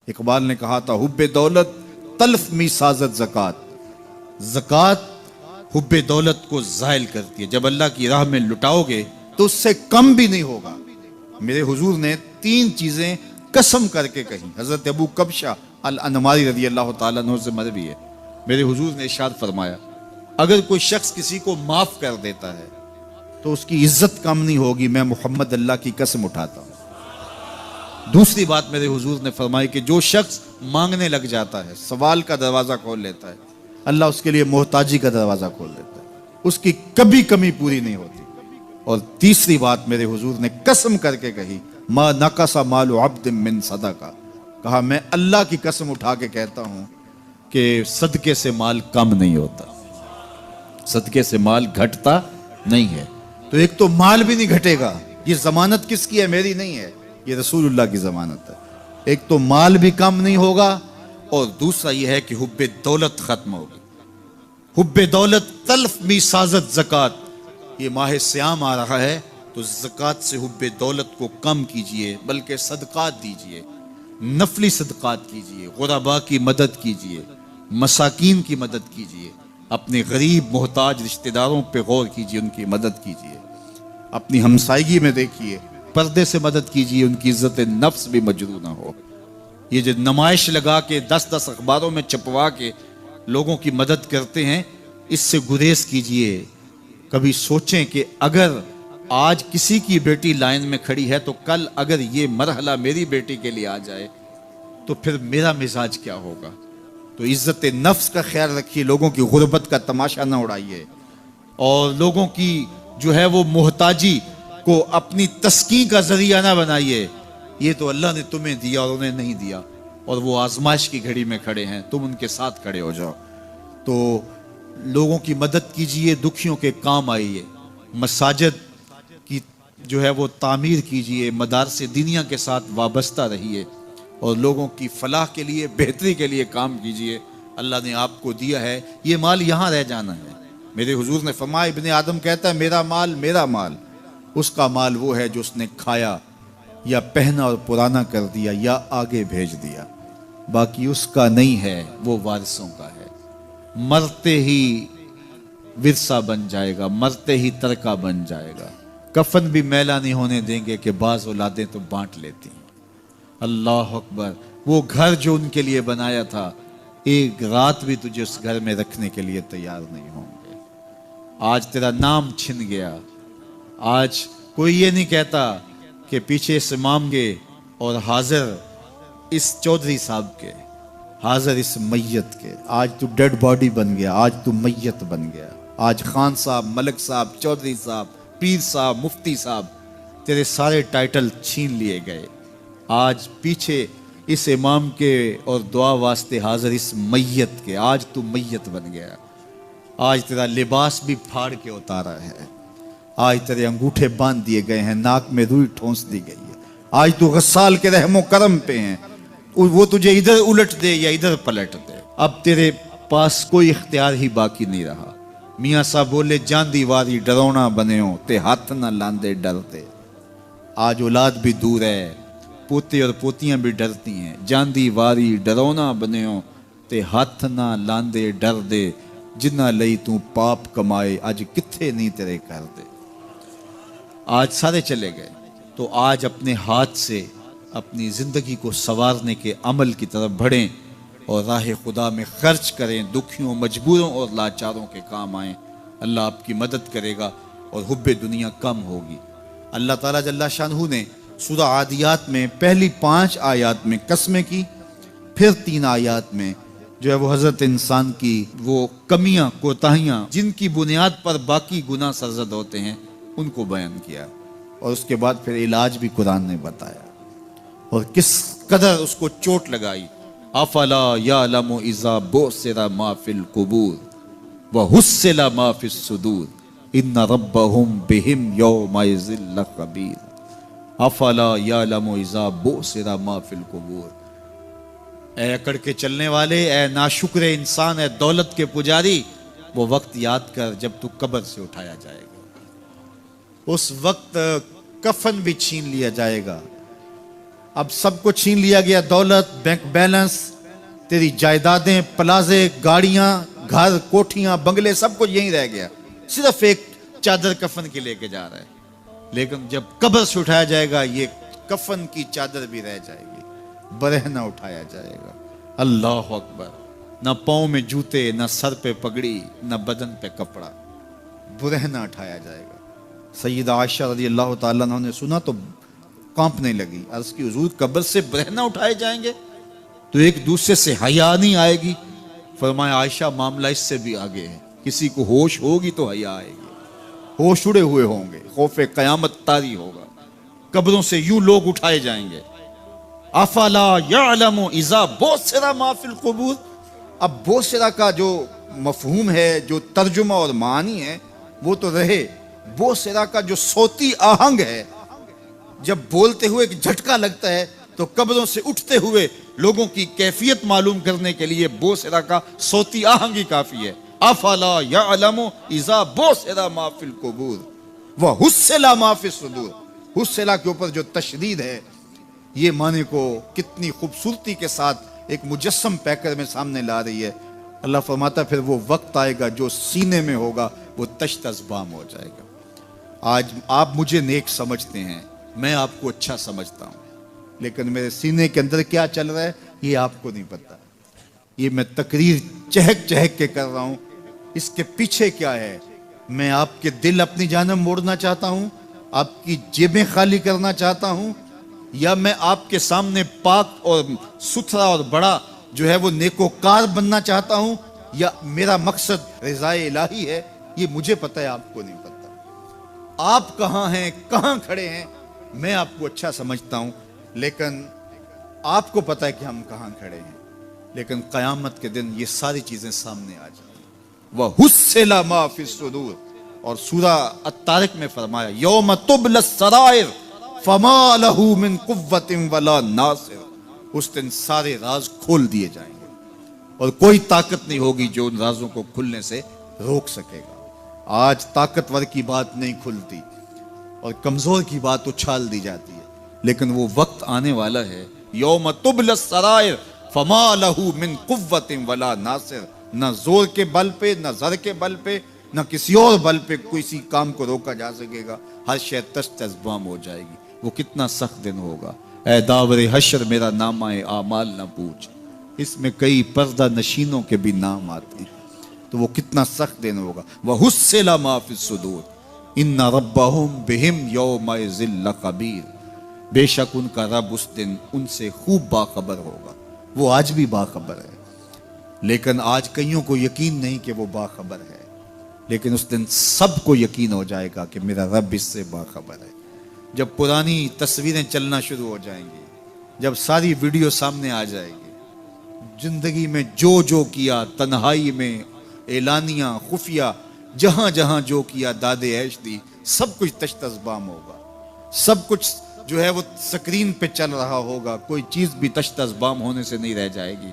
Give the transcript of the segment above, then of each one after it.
اقبال نے کہا تھا حب دولت تلف می سازت زکات، زکات حب دولت کو زائل کرتی ہے، جب اللہ کی راہ میں لٹاؤ گے تو اس سے کم بھی نہیں ہوگا۔ میرے حضور نے 3 چیزیں قسم کر کے کہیں، حضرت ابو کبشہ الانماری رضی اللہ تعالیٰ عنہ سے مروی ہے۔ میرے حضور نے ارشاد فرمایا اگر کوئی شخص کسی کو معاف کر دیتا ہے تو اس کی عزت کم نہیں ہوگی، میں محمد اللہ کی قسم اٹھاتا ہوں۔ دوسری بات میرے حضور نے فرمائی کہ جو شخص مانگنے لگ جاتا ہے، سوال کا دروازہ کھول لیتا ہے، اللہ اس کے لیے محتاجی کا دروازہ کھول دیتا ہے، اس کی کبھی کمی پوری نہیں ہوتی۔ اور تیسری بات میرے حضور نے قسم کر کے کہی ما نقص مال عبد من صدقہ، کہا میں اللہ کی قسم اٹھا کے کہتا ہوں کہ صدقے سے مال کم نہیں ہوتا، صدقے سے مال گھٹتا نہیں ہے۔ تو ایک تو مال بھی نہیں گھٹے گا، یہ ضمانت کس کی ہے؟ میری نہیں ہے، یہ رسول اللہ کی ضمانت ہے۔ ایک تو مال بھی کم نہیں ہوگا، اور دوسرا یہ ہے کہ حب دولت ختم ہوگی۔ حب دولت تلف می سازت زکات، یہ ماہ سیام آ رہا ہے تو زکات سے حب دولت کو کم کیجئے، بلکہ صدقات دیجئے، نفلی صدقات کیجئے، غرباء کی مدد کیجئے، مساکین کی مدد کیجئے، اپنے غریب محتاج رشتہ داروں پہ غور کیجئے، ان کی مدد کیجئے، اپنی ہمسائیگی میں دیکھیے، پردے سے مدد کیجئے، ان کی عزت نفس بھی مجروح نہ ہو۔ یہ جو نمائش لگا کے 10 اخباروں میں چھپوا کے لوگوں کی مدد کرتے ہیں، اس سے گریز کیجئے۔ کبھی سوچیں کہ اگر آج کسی کی بیٹی لائن میں کھڑی ہے تو کل اگر یہ مرحلہ میری بیٹی کے لیے آ جائے تو پھر میرا مزاج کیا ہوگا؟ تو عزت نفس کا خیال رکھیے، لوگوں کی غربت کا تماشا نہ اڑائیے، اور لوگوں کی جو ہے وہ محتاجی کو اپنی تسکین کا ذریعہ نہ بنائیے۔ یہ تو اللہ نے تمہیں دیا اور انہیں نہیں دیا، اور وہ آزمائش کی گھڑی میں کھڑے ہیں، تم ان کے ساتھ کھڑے ہو جاؤ۔ تو لوگوں کی مدد کیجئے، دکھیوں کے کام آئیے، مساجد کی جو ہے وہ تعمیر کیجئے، مدارس دینیا کے ساتھ وابستہ رہیے، اور لوگوں کی فلاح کے لیے، بہتری کے لیے کام کیجئے۔ اللہ نے آپ کو دیا ہے، یہ مال یہاں رہ جانا ہے۔ میرے حضور نے فرمایا ابن آدم کہتا ہے میرا مال میرا مال، اس کا مال وہ ہے جو اس نے کھایا یا پہنا اور پرانا کر دیا یا آگے بھیج دیا، باقی اس کا نہیں ہے، وہ وارثوں کا ہے۔ مرتے ہی ورثہ بن جائے گا، مرتے ہی ترکہ بن جائے گا۔ کفن بھی میلا نہیں ہونے دیں گے کہ بعض اولادیں تو بانٹ لیتی ہیں۔ اللہ اکبر، وہ گھر جو ان کے لیے بنایا تھا، ایک رات بھی تجھے اس گھر میں رکھنے کے لیے تیار نہیں ہوں گے۔ آج تیرا نام چھن گیا، آج کوئی یہ نہیں کہتا کہ پیچھے اس امام کے اور حاضر اس چودھری صاحب کے، حاضر اس میت کے۔ آج تو ڈیڈ باڈی بن گیا، آج تو میت بن گیا۔ آج خان صاحب، ملک صاحب، چودھری صاحب، پیر صاحب، مفتی صاحب، تیرے سارے ٹائٹل چھین لیے گئے۔ آج پیچھے اس امام کے اور دعا واسطے حاضر اس میت کے، آج تو میت بن گیا۔ آج تیرا لباس بھی پھاڑ کے اتارا ہے، آج تیرے انگوٹھے باندھ دیے گئے ہیں، ناک میں روئی ٹھونس دی گئی ہے۔ آج تو غسال کے رحم و کرم پہ ہیں، وہ تجھے ادھر الٹ دے یا ادھر پلٹ دے، اب تیرے پاس کوئی اختیار ہی باقی نہیں رہا۔ میاں صاحب بولے جان دیواری ڈرونا بنے ہو تے ہاتھ نہ لاندے ڈرتے۔ آج اولاد بھی دور ہے، پوتے اور پوتیاں بھی ڈرتی ہیں، جان دیواری ڈرونا بنے ہو تے ہاتھ نہ لاندے ڈر دے، جنہ لئی تو پاپ کمائے اج کتھے نہیں تیرے کر دے۔ آج سارے چلے گئے، تو آج اپنے ہاتھ سے اپنی زندگی کو سنوارنے کے عمل کی طرف بڑھیں اور راہ خدا میں خرچ کریں، دکھیوں، مجبوروں اور لاچاروں کے کام آئیں۔ اللہ آپ کی مدد کرے گا اور حب دنیا کم ہوگی۔ اللہ تعالیٰ جل شانہ نے سورہ عادیات میں پہلی 5 آیات میں قسمیں کی، پھر 3 آیات میں جو ہے وہ حضرت انسان کی وہ کمیاں، کوتاہیاں جن کی بنیاد پر باقی گناہ سرزد ہوتے ہیں ان کو بیان کیا، اور اس کے بعد پھر علاج بھی قرآن نے بتایا، اور کس قدر اس کو چوٹ لگائی۔ افلا یعلم اذا بعثر ما فی القبور وحصل ما فی الصدور ان ربهم بهم یومئذ لخبیر۔ افلا یعلم اذا بعثر ما فی القبور، اے اکڑ کے چلنے والے، اے ناشکر انسان، اے دولت کے پجاری، وہ وقت یاد کر جب تو قبر سے اٹھایا جائے گا۔ اس وقت کفن بھی چھین لیا جائے گا، اب سب کو چھین لیا گیا، دولت، بینک بیلنس، تیری جائیدادیں، پلازے، گاڑیاں، گھر، کوٹھیاں، بنگلے، سب کچھ یہیں رہ گیا، صرف ایک چادر کفن کے لے کے جا رہا ہے۔ لیکن جب قبر سے اٹھایا جائے گا یہ کفن کی چادر بھی رہ جائے گی، برہنہ اٹھایا جائے گا۔ اللہ اکبر، نہ پاؤں میں جوتے، نہ سر پہ پگڑی، نہ بدن پہ کپڑا، برہنہ اٹھایا جائے گا۔ سیدہ عائشہ رضی اللہ تعالیٰ عنہ نے سنا تو کانپنے لگی، عرض کی حضور قبر سے برہنہ اٹھائے جائیں گے تو ایک دوسرے سے حیا نہیں آئے گی؟ فرمایا عائشہ معاملہ اس سے بھی آگے ہے، کسی کو ہوش ہوگی تو حیا آئے گی، ہوش اڑے ہوئے ہوں گے، خوف قیامت طاری ہوگا، قبروں سے یوں لوگ اٹھائے جائیں گے۔ افلا یعلم اذا بوسر ما فی القبور، اب بوسرا کا جو مفہوم ہے، جو ترجمہ اور معنی ہے وہ تو رہے، بوسرا کا جو صوتی آہنگ ہے، جب بولتے ہوئے ایک جھٹکا لگتا ہے تو قبروں سے اٹھتے ہوئے لوگوں کی کیفیت معلوم کرنے کے لیے بوسرا کا صوتی آہنگ ہی کافی ہے۔ افلا یعلم اذا بوسر ما فی القبور وحصل ما فی الصدور، حصلہ کے اوپر جو تشدید ہے، یہ معنی کو کتنی خوبصورتی کے ساتھ ایک مجسم پیکر میں سامنے لا رہی ہے۔ اللہ فرماتا پھر وہ وقت آئے گا جو سینے میں ہوگا وہ تشت ازبام ہو جائے گا۔ آج آپ مجھے نیک سمجھتے ہیں، میں آپ کو اچھا سمجھتا ہوں، لیکن میرے سینے کے اندر کیا چل رہا ہے یہ آپ کو نہیں پتا۔ یہ میں تقریر چہک چہک کے کر رہا ہوں، اس کے پیچھے کیا ہے؟ میں آپ کے دل اپنی جانب موڑنا چاہتا ہوں، آپ کی جیبیں خالی کرنا چاہتا ہوں، یا میں آپ کے سامنے پاک اور ستھرا اور بڑا جو ہے وہ نیکوکار بننا چاہتا ہوں، یا میرا مقصد رضائے الہی ہے؟ یہ مجھے پتہ ہے، آپ کو نہیں پتہ۔ آپ کہاں ہیں، کہاں کھڑے ہیں، میں آپ کو اچھا سمجھتا ہوں، لیکن آپ کو پتہ ہے کہ ہم کہاں کھڑے ہیں۔ لیکن قیامت کے دن یہ ساری چیزیں سامنے آ جائیں گی۔ وَحُصِّلَ مَا فِي الصُّدُورِ، اور سورہ الطارق میں فرمایا یوم تبلی السرائر فما لہ من قوت ولا ناصر، اس دن سارے راز کھول دیے جائیں گے اور کوئی طاقت نہیں ہوگی جو ان رازوں کو کھلنے سے روک سکے گا۔ آج طاقتور کی بات نہیں کھلتی اور کمزور کی بات اچھال دی جاتی ہے، لیکن وہ وقت آنے والا ہے یوم تبلی السرائر فما لہ من قوت ولا ناصر، نہ زور کے بل پہ، نہ زر کے بل پہ، نہ کسی اور بل پہ کسی کام کو روکا جا سکے گا، ہر شے تشت ازبام ہو جائے گی۔ وہ کتنا سخت دن ہوگا، اے داور حشر میرا نامہ اعمال نہ پوچھ، اس میں کئی پردہ نشینوں کے بھی نام آتے ہیں، تو وہ کتنا سخت دن ہوگا۔ وَحُصِّلَ مَا فِي الصُّدُورِ إِنَّ رَبَّهُمْ بِهِمْ يَوْمَئِذٍ لَخَبِيرٌ، بے شک ان کا رب اس دن ان سے خوب باخبر ہوگا۔ وہ آج بھی باخبر ہے، لیکن آج کئیوں کو یقین نہیں کہ وہ باخبر ہے، لیکن اس دن سب کو یقین ہو جائے گا کہ میرا رب اس سے باخبر ہے۔ جب پرانی تصویریں چلنا شروع ہو جائیں گی، جب ساری ویڈیو سامنے آ جائے گی، زندگی میں جو کیا، تنہائی میں، اعلانیہ، خفیہ، جہاں جہاں جو کیا، داد عیش دی، سب کچھ تشت ازبام ہوگا، سب کچھ جو ہے وہ سکرین پہ چل رہا ہوگا، کوئی چیز بھی تشت ازبام ہونے سے نہیں رہ جائے گی۔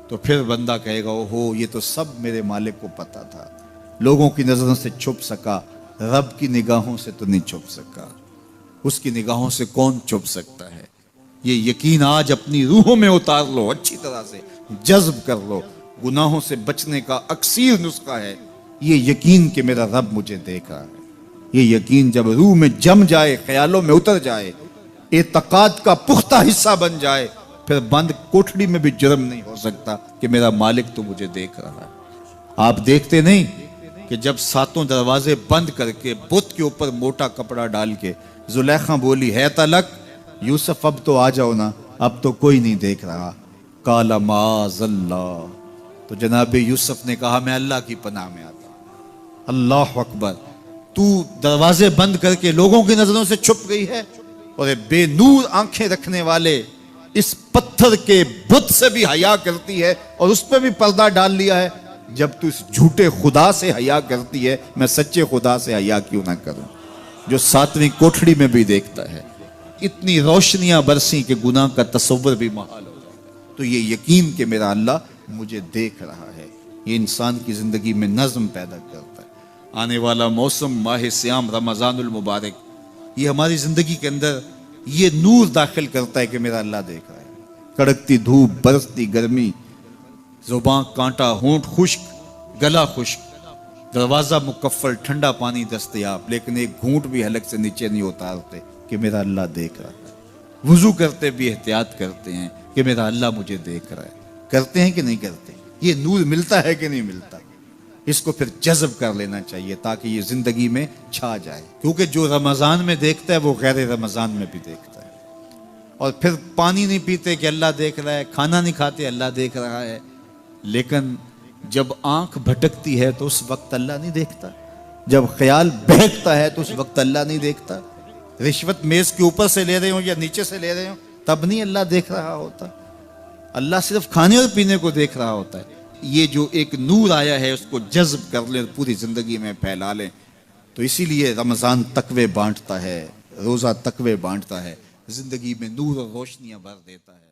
تو پھر بندہ کہے گا اوہو یہ تو سب میرے مالک کو پتا تھا، لوگوں کی نظروں سے چھپ سکا، رب کی نگاہوں سے تو نہیں چھپ سکا، اس کی نگاہوں سے کون چھپ سکتا ہے؟ یہ یقین آج اپنی روحوں میں اتار لو، اچھی طرح سے جذب کر لو۔ گناہوں سے بچنے کا اکثیر نسخہ ہے یہ یقین کہ میرا رب مجھے دیکھ رہا ہے۔ یہ یقین جب روح میں جم جائے، خیالوں میں اتر جائے، اعتقاد کا پختہ حصہ بن جائے، پھر بند کوٹھڑی میں بھی جرم نہیں ہو سکتا کہ میرا مالک تو مجھے دیکھ رہا ہے۔ آپ دیکھتے نہیں کہ جب ساتوں دروازے بند کر کے بت کے اوپر موٹا کپڑا ڈال کے زلیخا بولی ہے تلک یوسف اب تو آ جاؤ نا، اب تو کوئی نہیں دیکھ رہا، قال معاذ اللہ، تو جناب یوسف نے کہا میں اللہ کی پناہ میں آتا ہوں۔ اللہ اکبر، تو دروازے بند کر کے لوگوں کی نظروں سے چھپ گئی ہے، اور بے نور آنکھیں رکھنے والے اس پتھر کے بت سے بھی حیا کرتی ہے اور اس پہ بھی پردہ ڈال لیا ہے۔ جب تو اس جھوٹے خدا سے حیا کرتی ہے، میں سچے خدا سے حیا کیوں نہ کروں جو ساتویں کوٹھڑی میں بھی دیکھتا ہے۔ اتنی روشنیاں برسی کہ گناہ کا تصور بھی محال ہو جائے، تو یہ یقین کہ میرا اللہ مجھے دیکھ رہا ہے، یہ انسان کی زندگی میں نظم پیدا کرتا ہے۔ آنے والا موسم ماہ سیام رمضان المبارک، یہ ہماری زندگی کے اندر یہ نور داخل کرتا ہے کہ میرا اللہ دیکھ رہا ہے۔ کڑکتی دھوپ، برستی گرمی، زباں کانٹا، ہونٹ خشک، گلا خشک، دروازہ مکفل، ٹھنڈا پانی دستیاب، لیکن ایک گھونٹ بھی حلق سے نیچے نہیں اتارتے کہ میرا اللہ دیکھ رہا ہے۔ وضو کرتے بھی احتیاط کرتے ہیں کہ میرا اللہ مجھے دیکھ رہا ہے۔ کرتے ہیں کہ نہیں کرتے؟ یہ نور ملتا ہے کہ نہیں ملتا؟ اس کو پھر جذب کر لینا چاہیے تاکہ یہ زندگی میں چھا جائے، کیونکہ جو رمضان میں دیکھتا ہے وہ غیر رمضان میں بھی دیکھتا ہے۔ اور پھر پانی نہیں پیتے کہ اللہ دیکھ رہا ہے، کھانا نہیں کھاتے اللہ دیکھ رہا ہے، لیکن جب آنکھ بھٹکتی ہے تو اس وقت اللہ نہیں دیکھتا، جب خیال بہکتا ہے تو اس وقت اللہ نہیں دیکھتا، رشوت میز کے اوپر سے لے رہے ہوں یا نیچے سے لے رہے ہوں تب نہیں اللہ دیکھ رہا ہوتا، اللہ صرف کھانے اور پینے کو دیکھ رہا ہوتا ہے۔ یہ جو ایک نور آیا ہے اس کو جذب کر لیں، پوری زندگی میں پھیلا لیں۔ تو اسی لیے رمضان تقوی بانٹتا ہے، روزہ تقوی بانٹتا ہے، زندگی میں نور اور روشنیاں بھر دیتا ہے۔